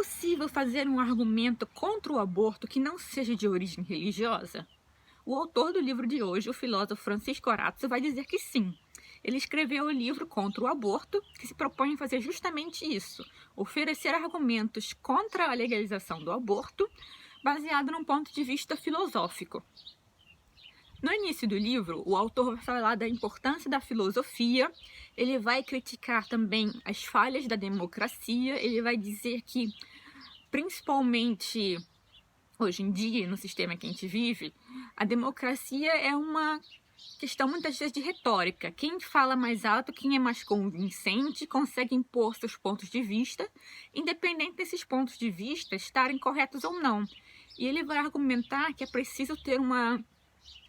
possível fazer um argumento contra o aborto que não seja de origem religiosa? O autor do livro de hoje, o filósofo Francisco Horácio, vai dizer que sim. Ele escreveu o livro Contra o Aborto, que se propõe a fazer justamente isso, oferecer argumentos contra a legalização do aborto, baseado num ponto de vista filosófico. No início do livro, o autor vai falar da importância da filosofia, ele vai criticar também as falhas da democracia, ele vai dizer que, principalmente hoje em dia, no sistema que a gente vive, a democracia é uma questão muitas vezes de retórica. Quem fala mais alto, quem é mais convincente, consegue impor seus pontos de vista, independente desses pontos de vista estarem corretos ou não. E ele vai argumentar que é preciso ter uma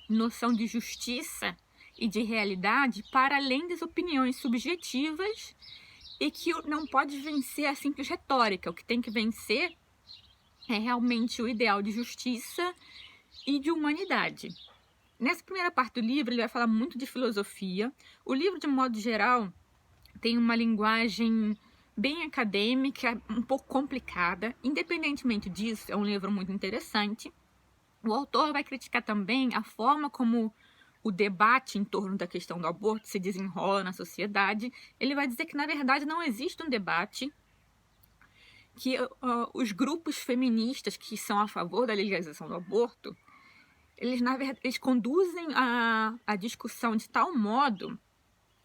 noção de justiça e de realidade para além das opiniões subjetivas e que não pode vencer a simples retórica. O que tem que vencer é realmente o ideal de justiça e de humanidade. Nessa primeira parte do livro, ele vai falar muito de filosofia. O livro, de modo geral, tem uma linguagem bem acadêmica, um pouco complicada. Independentemente disso, é um livro muito interessante. O autor vai criticar também a forma como o debate em torno da questão do aborto se desenrola na sociedade. Ele vai dizer que, na verdade, não existe um debate, que os grupos feministas que são a favor da legalização do aborto, eles, na verdade, eles conduzem a discussão de tal modo,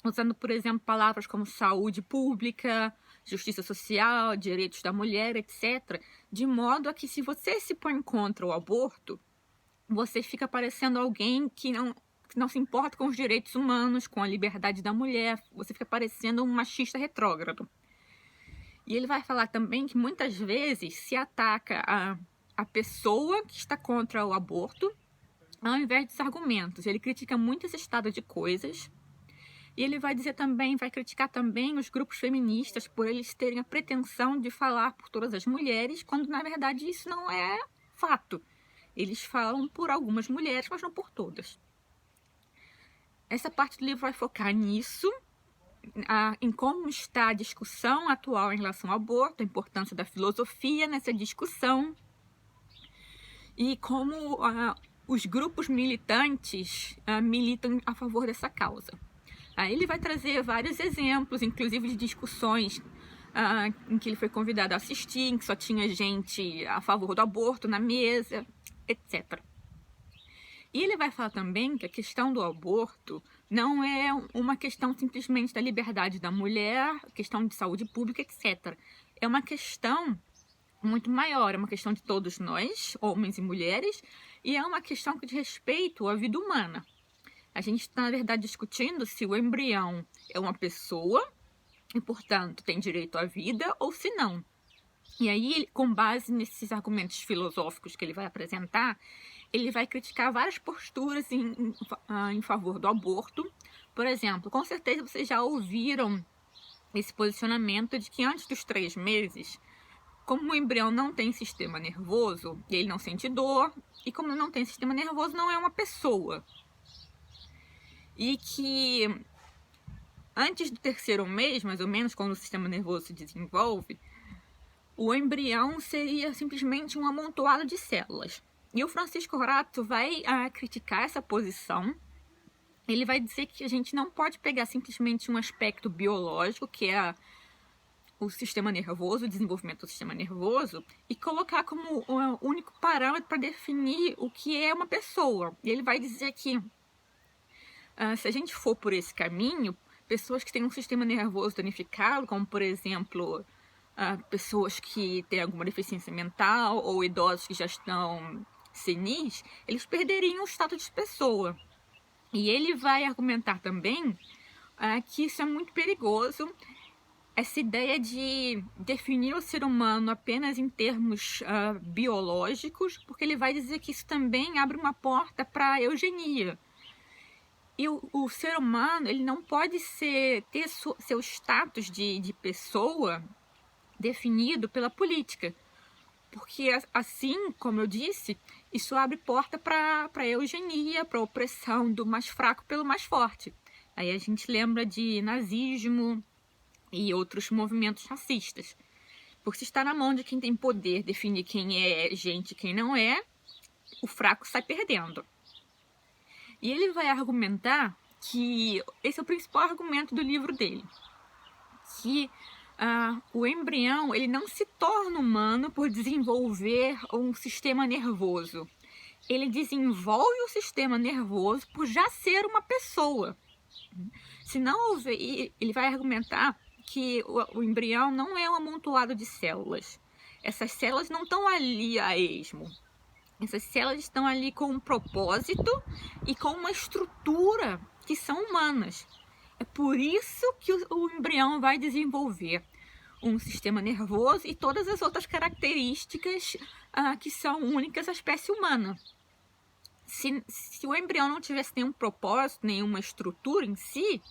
usando, por exemplo, palavras como saúde pública, justiça social, direitos da mulher, etc., de modo a que, se você se põe contra o aborto, você fica parecendo alguém que não se importa com os direitos humanos, com a liberdade da mulher, você fica parecendo um machista retrógrado. E ele vai falar também que muitas vezes se ataca a pessoa que está contra o aborto, ao invés dos argumentos. Ele critica muito esse estado de coisas. E ele vai dizer também, vai criticar também os grupos feministas por eles terem a pretensão de falar por todas as mulheres, quando na verdade isso não é fato. Eles falam por algumas mulheres, mas não por todas. Essa parte do livro vai focar nisso, em como está a discussão atual em relação ao aborto, a importância da filosofia nessa discussão e como os grupos militantes militam a favor dessa causa. Aí ele vai trazer vários exemplos, inclusive de discussões em que ele foi convidado a assistir, em que só tinha gente a favor do aborto na mesa, etc. E ele vai falar também que a questão do aborto não é uma questão simplesmente da liberdade da mulher, questão de saúde pública, etc. É uma questão muito maior, é uma questão de todos nós, homens e mulheres, e é uma questão que diz respeito à vida humana. A gente está, na verdade, discutindo se o embrião é uma pessoa e, portanto, tem direito à vida ou se não. E aí, com base nesses argumentos filosóficos que ele vai apresentar, ele vai criticar várias posturas em favor do aborto. Por exemplo, com certeza vocês já ouviram esse posicionamento de que antes dos 3 meses, como o embrião não tem sistema nervoso, ele não sente dor, e como não tem sistema nervoso, não é uma pessoa. E que antes do 3º mês, mais ou menos, quando o sistema nervoso se desenvolve, o embrião seria simplesmente um amontoado de células. E o Francisco Horácio vai criticar essa posição. Ele vai dizer que a gente não pode pegar simplesmente um aspecto biológico, que é o sistema nervoso, o desenvolvimento do sistema nervoso, e colocar como o único parâmetro para definir o que é uma pessoa. E ele vai dizer que se a gente for por esse caminho, pessoas que têm um sistema nervoso danificado, como por exemplo pessoas que têm alguma deficiência mental ou idosos que já estão senis, eles perderiam o status de pessoa. E ele vai argumentar também que isso é muito perigoso, essa ideia de definir o ser humano apenas em termos biológicos, porque ele vai dizer que isso também abre uma porta para a eugenia. E o ser humano, ele não pode ter seu status de pessoa definido pela política, porque assim, como eu disse, isso abre porta para a eugenia, para a opressão do mais fraco pelo mais forte. Aí a gente lembra de nazismo e outros movimentos racistas. Porque se está na mão de quem tem poder definir quem é gente e quem não é, o fraco sai perdendo. E ele vai argumentar que esse é o principal argumento do livro dele, que o embrião ele não se torna humano por desenvolver um sistema nervoso. Ele desenvolve o sistema nervoso por já ser uma pessoa. Se não houver, ele vai argumentar que o embrião não é um amontoado de células. Essas células não estão ali a esmo. Essas células estão ali com um propósito e com uma estrutura que são humanas. É por isso que o embrião vai desenvolver um sistema nervoso e todas as outras características que são únicas à espécie humana. Se o embrião não tivesse nenhum propósito, nenhuma estrutura em si,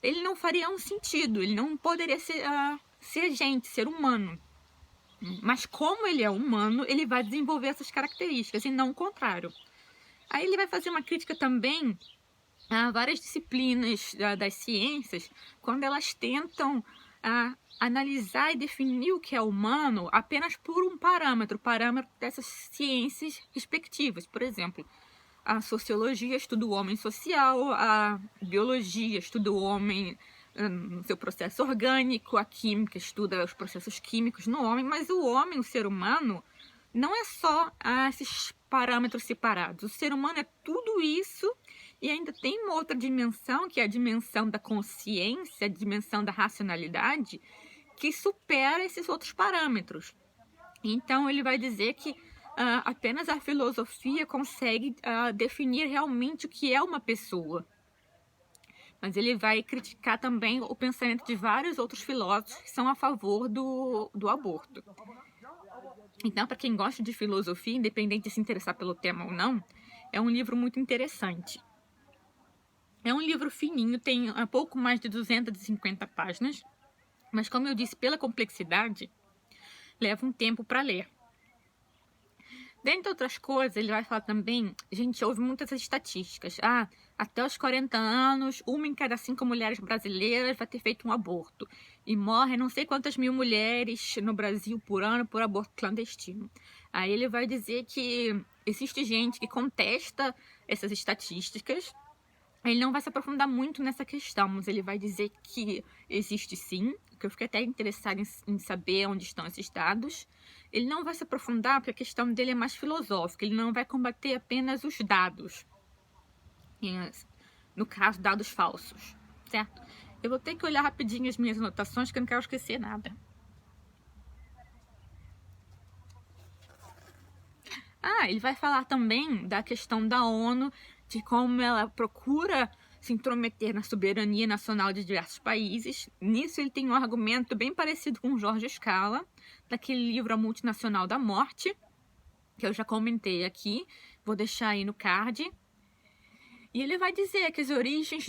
ele não faria um sentido, ele não poderia ser gente, ser humano. Mas como ele é humano, ele vai desenvolver essas características e não o contrário. Aí ele vai fazer uma crítica também a várias disciplinas das ciências, quando elas tentam analisar e definir o que é humano apenas por um parâmetro dessas ciências respectivas. Por exemplo, a sociologia estuda o homem social, a biologia estuda o homem no seu processo orgânico, a química estuda os processos químicos no homem, mas o homem, o ser humano, não é só esses parâmetros separados. O ser humano é tudo isso e ainda tem uma outra dimensão, que é a dimensão da consciência, a dimensão da racionalidade, que supera esses outros parâmetros. Então ele vai dizer que apenas a filosofia consegue definir realmente o que é uma pessoa. Mas ele vai criticar também o pensamento de vários outros filósofos que são a favor do aborto. Então, para quem gosta de filosofia, independente de se interessar pelo tema ou não, é um livro muito interessante. É um livro fininho, tem pouco mais de 250 páginas, mas como eu disse, pela complexidade, leva um tempo para ler. Dentre outras coisas, ele vai falar também, gente, houve muitas estatísticas. Até os 40 anos, 1 em cada 5 mulheres brasileiras vai ter feito um aborto. E morrem não sei quantas mil mulheres no Brasil por ano por aborto clandestino. Aí ele vai dizer que existe gente que contesta essas estatísticas. Ele não vai se aprofundar muito nessa questão, mas ele vai dizer que existe sim, que eu fiquei até interessada em saber onde estão esses dados. Ele não vai se aprofundar porque a questão dele é mais filosófica, ele não vai combater apenas os dados, no caso, dados falsos, certo? Eu vou ter que olhar rapidinho as minhas anotações, que eu não quero esquecer nada. Ele vai falar também da questão da ONU, de como ela procura se intrometer na soberania nacional de diversos países. Nisso ele tem um argumento bem parecido com o Jorge Scala, daquele livro A Multinacional da Morte, que eu já comentei aqui, vou deixar aí no card. E ele vai dizer que as origens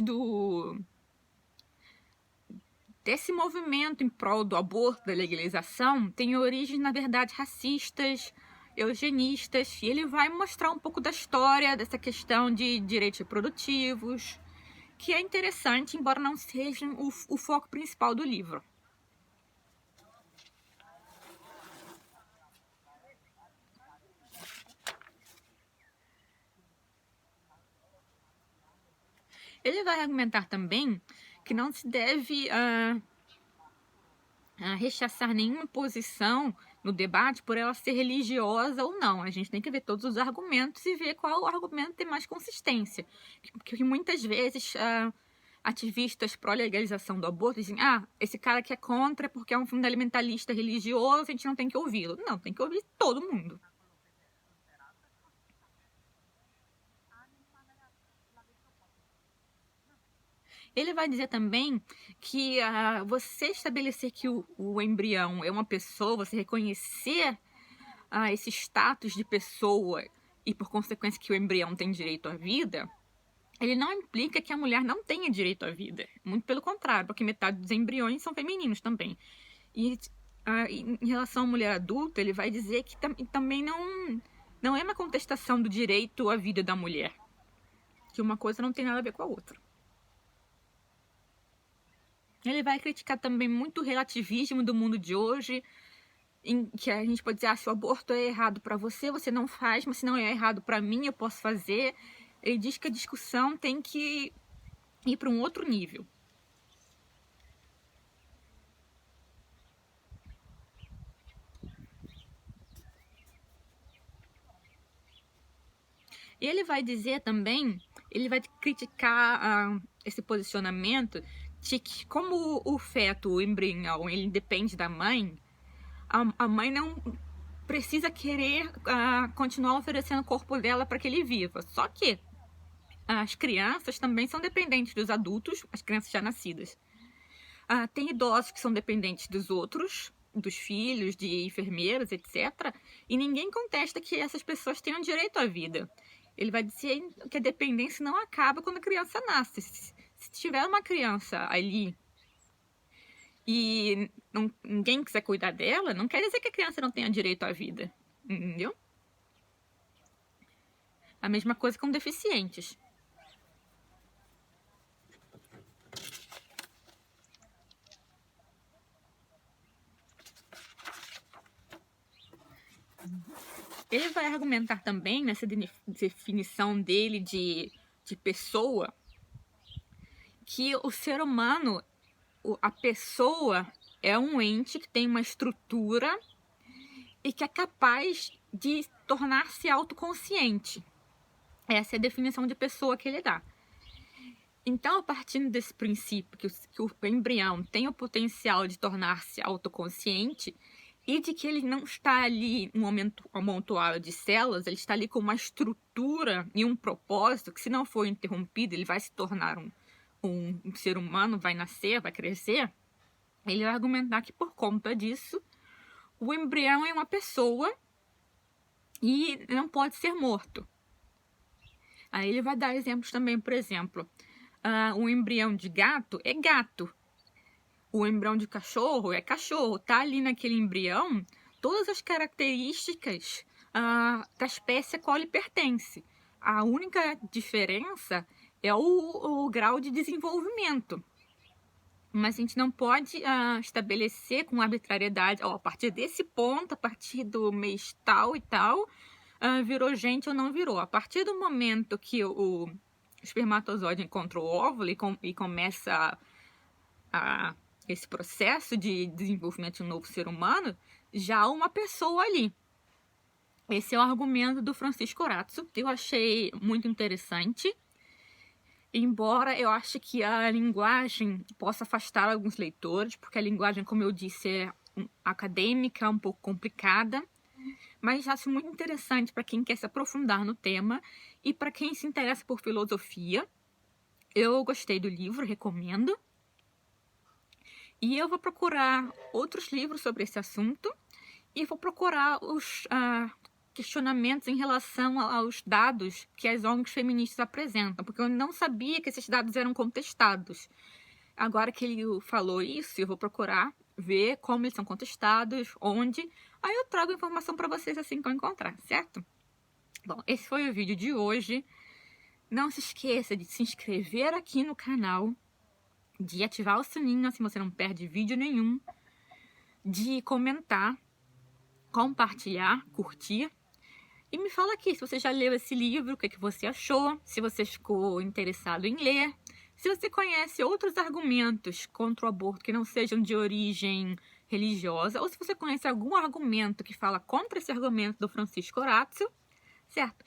desse movimento em prol do aborto, da legalização, têm origens, na verdade, racistas, eugenistas, e ele vai mostrar um pouco da história dessa questão de direitos reprodutivos, que é interessante, embora não seja o foco principal do livro. Ele vai argumentar também que não se deve rechaçar nenhuma posição no debate por ela ser religiosa ou não. A gente tem que ver todos os argumentos e ver qual argumento tem mais consistência. Que muitas vezes ativistas pró-legalização do aborto dizem: esse cara que é contra porque é um fundamentalista religioso, a gente não tem que ouvi-lo. Não, tem que ouvir todo mundo. Ele vai dizer também que você estabelecer que o embrião é uma pessoa, você reconhecer esse status de pessoa e, por consequência, que o embrião tem direito à vida, ele não implica que a mulher não tenha direito à vida. Muito pelo contrário, porque metade dos embriões são femininos também. E em relação à mulher adulta, ele vai dizer que também não é uma contestação do direito à vida da mulher. Que uma coisa não tem nada a ver com a outra. Ele vai criticar também muito o relativismo do mundo de hoje, em que a gente pode dizer, se o aborto é errado para você, você não faz, mas se não é errado para mim, eu posso fazer. Ele diz que a discussão tem que ir para um outro nível. E ele vai dizer também, ele vai criticar esse posicionamento de que como o feto, o embrião, ele depende da mãe, a mãe não precisa querer continuar oferecendo o corpo dela para que ele viva. Só que as crianças também são dependentes dos adultos, as crianças já nascidas. Tem idosos que são dependentes dos outros, dos filhos, de enfermeiros, etc. E ninguém contesta que essas pessoas tenham direito à vida. Ele vai dizer que a dependência não acaba quando a criança nasce. Se tiver uma criança ali e ninguém quiser cuidar dela, não quer dizer que a criança não tenha direito à vida. Entendeu? A mesma coisa com deficientes. Ele vai argumentar também, nessa definição dele de pessoa, que o ser humano, a pessoa, é um ente que tem uma estrutura e que é capaz de tornar-se autoconsciente. Essa é a definição de pessoa que ele dá. Então, a partir desse princípio que o embrião tem o potencial de tornar-se autoconsciente, e de que ele não está ali um amontoado de células, ele está ali com uma estrutura e um propósito que, se não for interrompido, ele vai se tornar um ser humano, vai nascer, vai crescer. Ele vai argumentar que, por conta disso, o embrião é uma pessoa e não pode ser morto. Aí ele vai dar exemplos também, por exemplo, um embrião de gato é gato. O embrião de cachorro é cachorro. Tá ali naquele embrião todas as características da espécie a qual ele pertence. A única diferença é o grau de desenvolvimento. Mas a gente não pode estabelecer com arbitrariedade, a partir desse ponto, a partir do mês tal e tal, virou gente ou não virou. A partir do momento que o espermatozoide encontra o óvulo e começa esse processo de desenvolvimento de um novo ser humano, já há uma pessoa ali. Esse é o argumento do Francisco Orazio, que eu achei muito interessante. Embora eu ache que a linguagem possa afastar alguns leitores, porque a linguagem, como eu disse, é acadêmica, um pouco complicada, mas acho muito interessante para quem quer se aprofundar no tema e para quem se interessa por filosofia. Eu gostei do livro, recomendo. E eu vou procurar outros livros sobre esse assunto e vou procurar os questionamentos em relação aos dados que as ONGs feministas apresentam, porque eu não sabia que esses dados eram contestados. Agora que ele falou isso, eu vou procurar ver como eles são contestados, onde. Aí eu trago informação para vocês assim que eu encontrar, certo? Bom, esse foi o vídeo de hoje. Não se esqueça de se inscrever aqui no canal, de ativar o sininho, assim você não perde vídeo nenhum, de comentar, compartilhar, curtir. E me fala aqui se você já leu esse livro, o que você achou, se você ficou interessado em ler, se você conhece outros argumentos contra o aborto que não sejam de origem religiosa, ou se você conhece algum argumento que fala contra esse argumento do Francisco Orazio, certo?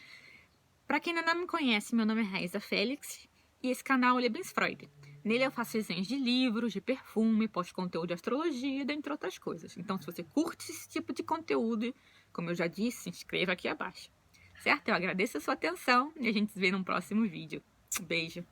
Para quem ainda não me conhece, meu nome é Raíza Félix e esse canal é Lebensfreude. Nele eu faço resenhas de livros, de perfume, posto conteúdo de astrologia, dentre outras coisas. Então, se você curte esse tipo de conteúdo, como eu já disse, se inscreva aqui abaixo. Certo? Eu agradeço a sua atenção e a gente se vê num próximo vídeo. Beijo!